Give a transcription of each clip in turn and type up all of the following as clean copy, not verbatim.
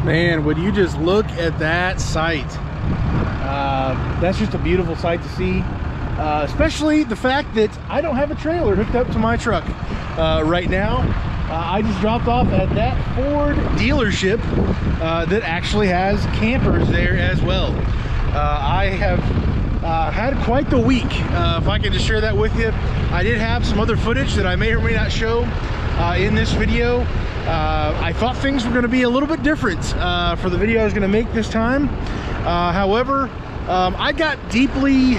Man, would you just look at that sight? That's just a beautiful sight to see, especially the fact that I don't have a trailer hooked up to my truck right now. I just dropped off at that Ford dealership that actually has campers there as well. I have had quite the week, if I can just share that with you. I did have some other footage that I may or may not show in this video. I thought things were going to be a little bit different for the video I was going to make this time. However, I got deeply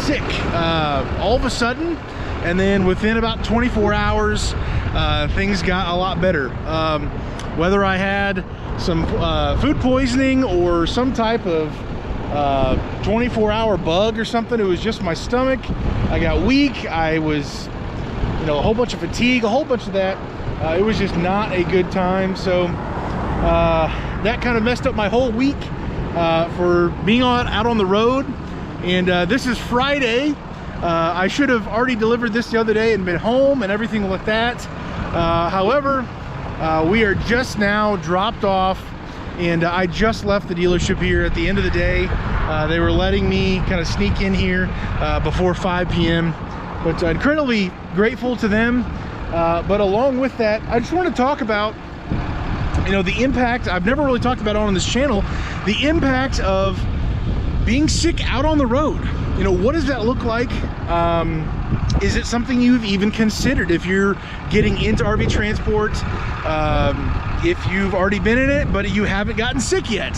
sick all of a sudden, and then within about 24 hours, things got a lot better. Whether I had some food poisoning or some type of 24-hour bug or something, it was just my stomach. I got weak. I was, you know, a whole bunch of fatigue, a whole bunch of that. It was just not a good time. So that kind of messed up my whole week for being out on the road. And this is Friday. I should have already delivered this the other day and been home and everything like that. However, we are just now dropped off, and I just left the dealership here at the end of the day. They were letting me kind of sneak in here before 5 p.m. But incredibly grateful to them. But along with that, I just want to talk about, you know, the impact I've never really talked about on this channel, the impact of being sick out on the road. You know, what does that look like? Is it something you've even considered if you're getting into RV transport? If you've already been in it, but you haven't gotten sick yet,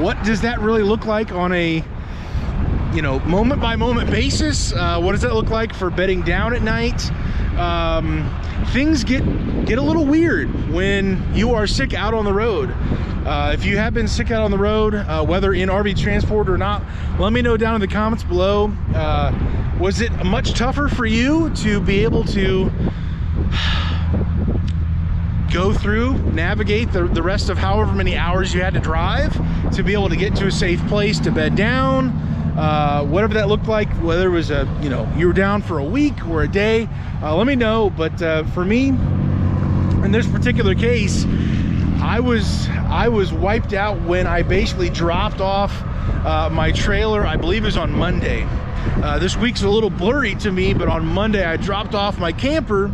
what does that really look like on a, you know, moment by moment basis? What does that look like for bedding down at night? Things get a little weird when you are sick out on the road. If you have been sick out on the road, whether in RV transport or not, let me know down in the comments below. Was it much tougher for you to be able to go through, navigate the rest of however many hours you had to drive to be able to get to a safe place to bed down? Whatever that looked like, whether it was you know, you were down for a week or a day, let me know. But for me, in this particular case, I was wiped out when I basically dropped off my trailer. I believe it was on Monday. This week's a little blurry to me, but on Monday I dropped off my camper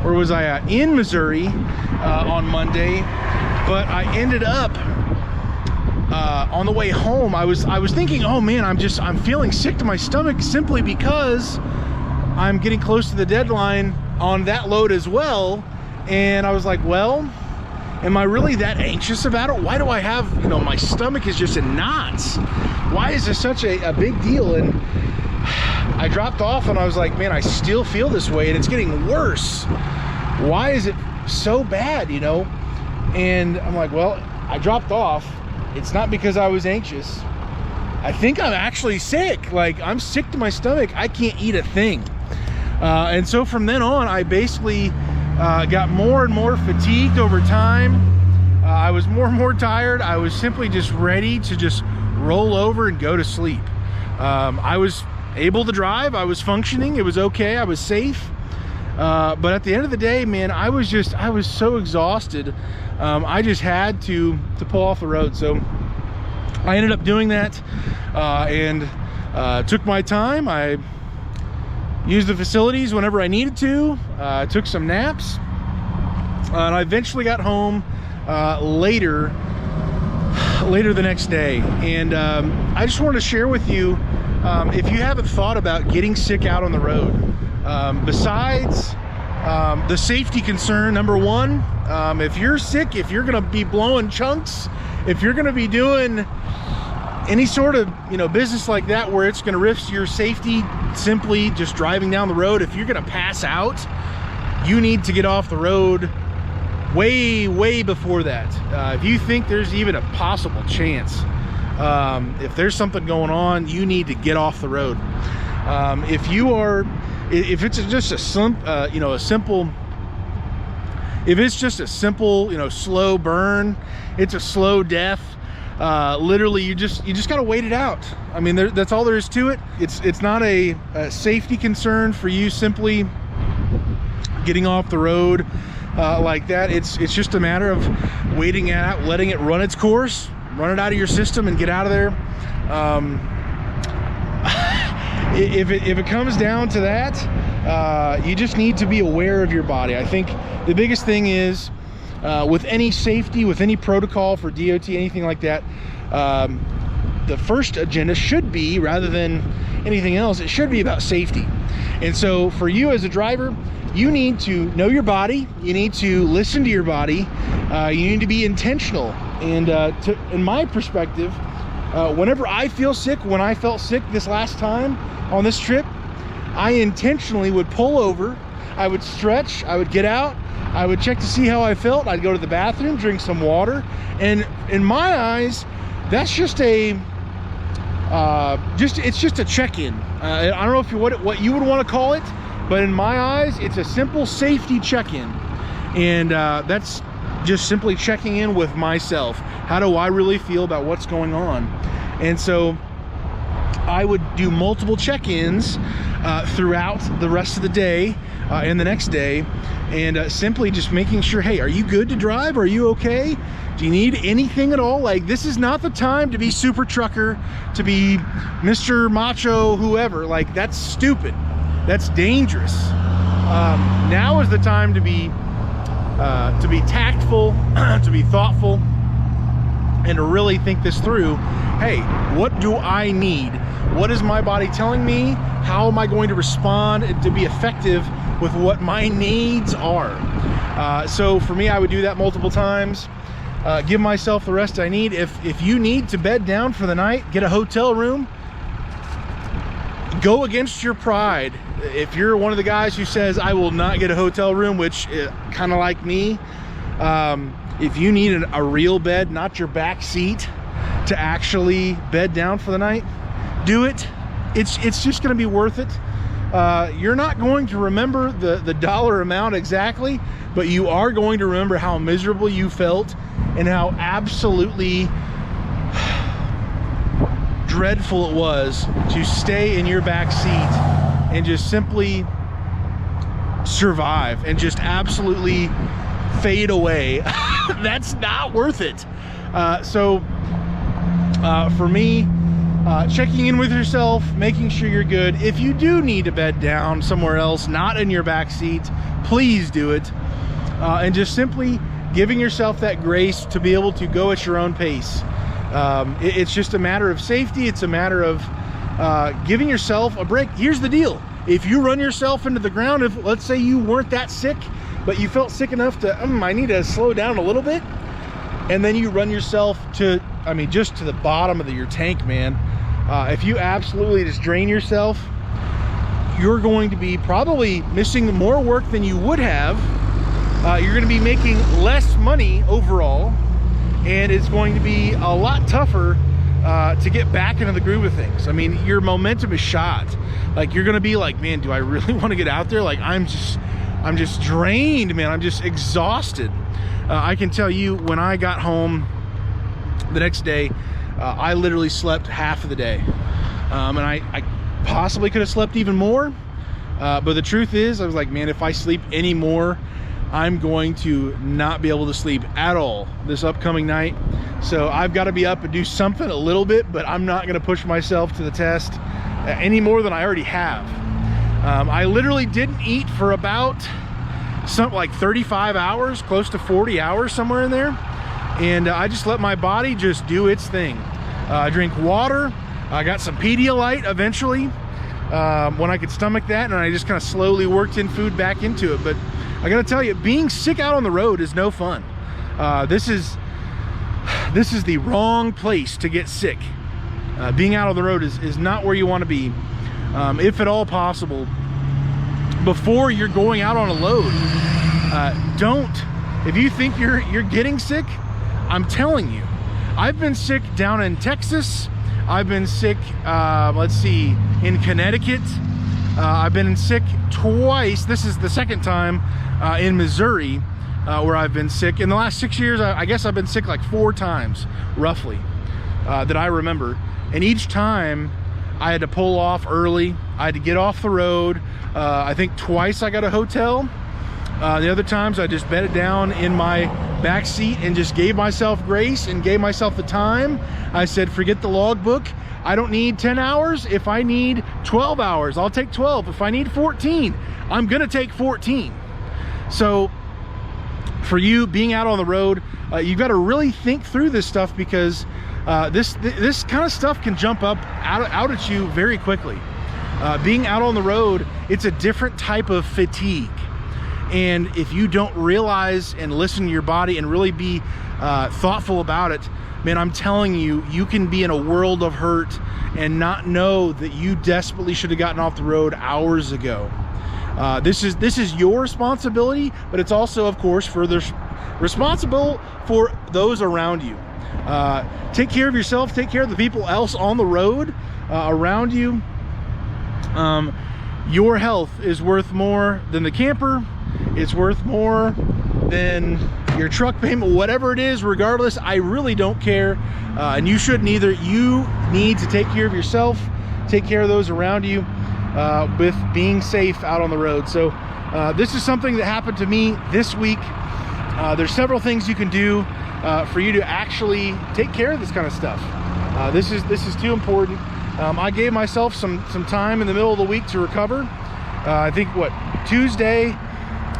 where was I at? In Missouri on Monday. But I ended up on the way home, I was thinking, oh man, I'm feeling sick to my stomach simply because I'm getting close to the deadline on that load as well. And I was like, well, am I really that anxious about it? Why do I have, you know, my stomach is just in knots? Why is this such a big deal? And I dropped off and I was like, man, I still feel this way and it's getting worse. Why is it so bad, you know? And I'm like, well, I dropped off. It's not because I was anxious. I think I'm actually sick. Like, I'm sick to my stomach. I can't eat a thing. And so from then on, I basically got more and more fatigued over time. I was more and more tired. I was simply just ready to just roll over and go to sleep. I was able to drive. I was functioning. It was okay. I was safe. But at the end of the day, man, I was so exhausted. I just had to pull off the road. So I ended up doing that and took my time. I used the facilities whenever I needed to. Took some naps. And I eventually got home later the next day. And I just wanted to share with you, if you haven't thought about getting sick out on the road, besides the safety concern, number one, if you're sick, if you're gonna be blowing chunks, if you're gonna be doing any sort of, you know, business like that where it's gonna risk your safety simply just driving down the road, if you're gonna pass out, you need to get off the road way before that. If you think there's even a possible chance, if there's something going on, you need to get off the road. If it's just a simple, if it's just a simple, you know, slow burn, it's a slow death. Literally, you just got to wait it out. I mean, that's all there is to it. It's not a safety concern for you simply getting off the road like that. It's just a matter of waiting it out, letting it run its course, run it out of your system, and get out of there. If it comes down to that, you just need to be aware of your body. I think the biggest thing is with any safety, with any protocol for DOT, anything like that, the first agenda should be, rather than anything else, it should be about safety. And so for you as a driver, you need to know your body, you need to listen to your body, you need to be intentional. And in my perspective, whenever I feel sick, when I felt sick this last time on this trip, I intentionally would pull over, I would stretch, I would get out, I would check to see how I felt, I'd go to the bathroom, drink some water, and in my eyes, that's just a it's just a check-in. I don't know if what you would want to call it, but in my eyes, it's a simple safety check-in. And that's just simply checking in with myself. How do I really feel about what's going on? And so I would do multiple check-ins throughout the rest of the day and the next day, and simply just making sure, hey, are you good to drive? Are you okay? Do you need anything at all? Like, this is not the time to be super trucker, to be Mr. Macho, whoever. Like, that's stupid. That's dangerous. Now is the time to be tactful, to be thoughtful, and to really think this through. Hey, what do I need? What is my body telling me? How am I going to respond to be effective with what my needs are? So for me, I would do that multiple times. Give myself the rest I need. If you need to bed down for the night, get a hotel room. Go against your pride. If you're one of the guys who says, I will not get a hotel room, which kind of like me, if you need a real bed, not your back seat, to actually bed down for the night, do it. It's just going to be worth it. You're not going to remember the dollar amount exactly, but you are going to remember how miserable you felt and how absolutely dreadful it was to stay in your back seat and just simply survive and just absolutely fade away. That's not worth it. For me, checking in with yourself, making sure you're good. If you do need to bed down somewhere else, not in your back seat, please do it. And just simply giving yourself that grace to be able to go at your own pace. It's just a matter of safety. It's a matter of giving yourself a break. Here's the deal. If you run yourself into the ground, if let's say you weren't that sick, but you felt sick enough to, I need to slow down a little bit, and then you run yourself to, just to the bottom of your tank, man. If you absolutely just drain yourself, you're going to be probably missing more work than you would have. You're going to be making less money overall, and it's going to be a lot tougher to get back into the groove of things. Your momentum is shot. Like, you're going to be like, man, do I really want to get out there? Like, I'm just drained, man. I'm just exhausted. I can tell you, when I got home the next day, I literally slept half of the day. And I possibly could have slept even more. But the truth is, I was like, man, if I sleep any more, I'm going to not be able to sleep at all this upcoming night. So I've got to be up and do something a little bit, but I'm not going to push myself to the test any more than I already have. I literally didn't eat for about something like 35 hours, close to 40 hours, somewhere in there. And I just let my body just do its thing. I drink water. I got some Pedialyte eventually when I could stomach that, and I just kind of slowly worked in food back into it. But I gotta tell you, being sick out on the road is no fun. This is the wrong place to get sick. Being out on the road is not where you want to be. If at all possible, before you're going out on a load, if you think you're getting sick, I'm telling you, I've been sick down in Texas. I've been sick, in Connecticut. I've been sick twice. This is the second time in Missouri where I've been sick. In the last 6 years, I guess I've been sick like 4 times, roughly, that I remember. And each time I had to pull off early. I had to get off the road. I think twice I got a hotel. The other times I just bedded down in my back seat and just gave myself grace and gave myself the time. I said, forget the logbook. I don't need 10 hours. If I need 12 hours, I'll take 12. If I need 14, I'm gonna take 14. So for you being out on the road, you've got to really think through this stuff, because this kind of stuff can jump up out at you very quickly. Being out on the road, it's a different type of fatigue. And if you don't realize and listen to your body and really be thoughtful about it, man, I'm telling you, you can be in a world of hurt and not know that you desperately should have gotten off the road hours ago. This is your responsibility, but it's also, of course, responsible for those around you. Take care of yourself, take care of the people else on the road around you. Your health is worth more than the camper. It's worth more than your truck payment, whatever it is. Regardless, I really don't care, and you shouldn't either. You need to take care of yourself, take care of those around you, with being safe out on the road. So this is something that happened to me this week. There's several things you can do for you to actually take care of this kind of stuff. This is too important. I gave myself some time in the middle of the week to recover. I think Tuesday,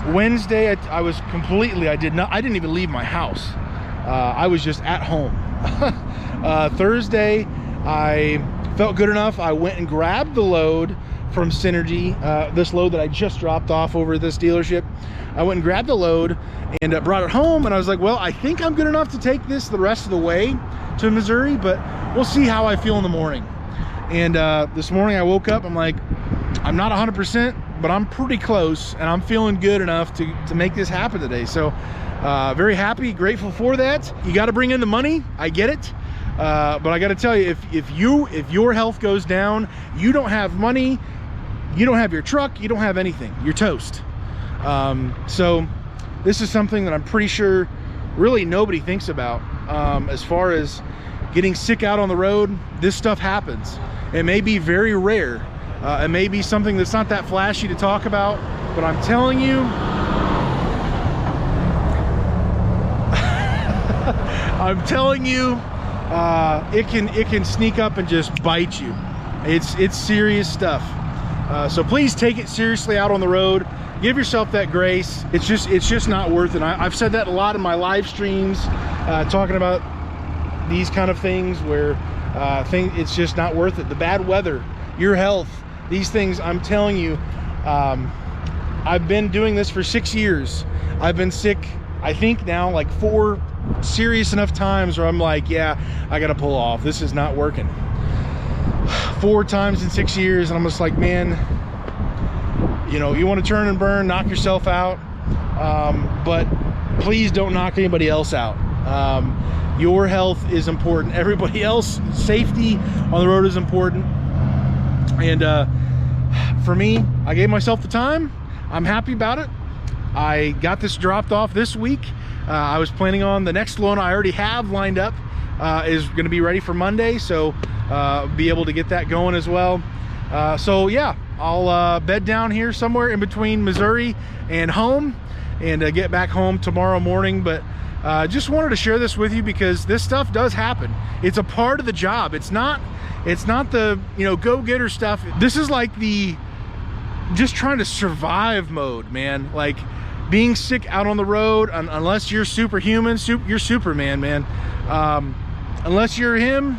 Wednesday, I didn't even leave my house. I was just at home. Thursday, I felt good enough. I went and grabbed the load from Synergy, this load that I just dropped off over at this dealership. I went and grabbed the load and brought it home, and I was like, well, I think I'm good enough to take this the rest of the way to Missouri, but we'll see how I feel in the morning. And this morning I woke up, I'm like, I'm not 100%, but I'm pretty close, and I'm feeling good enough to make this happen today. So very happy, grateful for that. You got to bring in the money, I get it, but I got to tell you, if your health goes down, you don't have money, you don't have your truck, you don't have anything, you're toast. So this is something that I'm pretty sure really nobody thinks about. As far as getting sick out on the road, this stuff happens. It may be very rare. It may be something that's not that flashy to talk about, but I'm telling you, it can sneak up and just bite you. It's serious stuff. So please take it seriously out on the road. Give yourself that grace. It's just not worth it. I've said that a lot in my live streams, talking about these kind of things where it's just not worth it. The bad weather, your health, these things, I'm telling you, I've been doing this for 6 years. I've been sick, I think now, like 4 serious enough times where I'm like, yeah, I gotta pull off. This is not working. 4 times in 6 years, and I'm just like, man, you know, you want to turn and burn, knock yourself out, but please don't knock anybody else out. Your health is important. Everybody else, safety on the road is important. And for me, I gave myself the time. I'm happy about it. I got this dropped off this week. I was planning on the next loan I already have lined up is going to be ready for Monday, so be able to get that going as well. So yeah, I'll bed down here somewhere in between Missouri and home, and get back home tomorrow morning. But just wanted to share this with you because this stuff does happen. It's a part of the job. It's not the, you know, go-getter stuff. This is like the just trying to survive mode, man. Like being sick out on the road, unless you're superhuman, you're Superman, man. Unless you're him,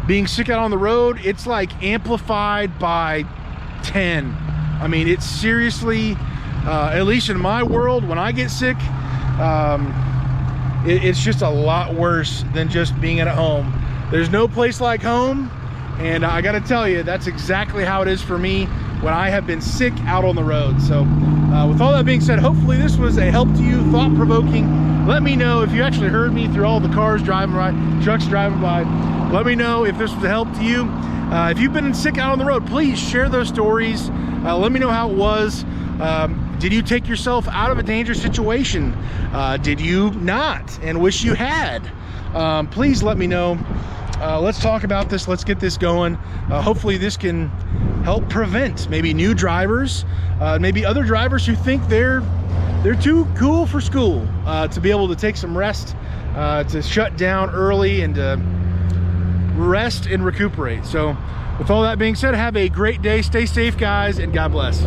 being sick out on the road, it's like amplified by 10. I mean, it's seriously, at least in my world, when I get sick, it's just a lot worse than just being at home. There's no place like home, and I gotta tell you, that's exactly how it is for me when I have been sick out on the road. So with all that being said, hopefully this was a help to you, thought-provoking. Let me know if you actually heard me through all the cars driving by, trucks driving by. Let me know if this was a help to you. If you've been sick out on the road, please share those stories. Let me know how it was. Did you take yourself out of a dangerous situation? Did you not and wish you had? Please let me know. Let's talk about this. Let's get this going. Hopefully this can help prevent maybe new drivers, maybe other drivers who think they're they're too cool for school, to be able to take some rest, to shut down early and to rest and recuperate. So with all that being said, have a great day, stay safe guys, and God bless.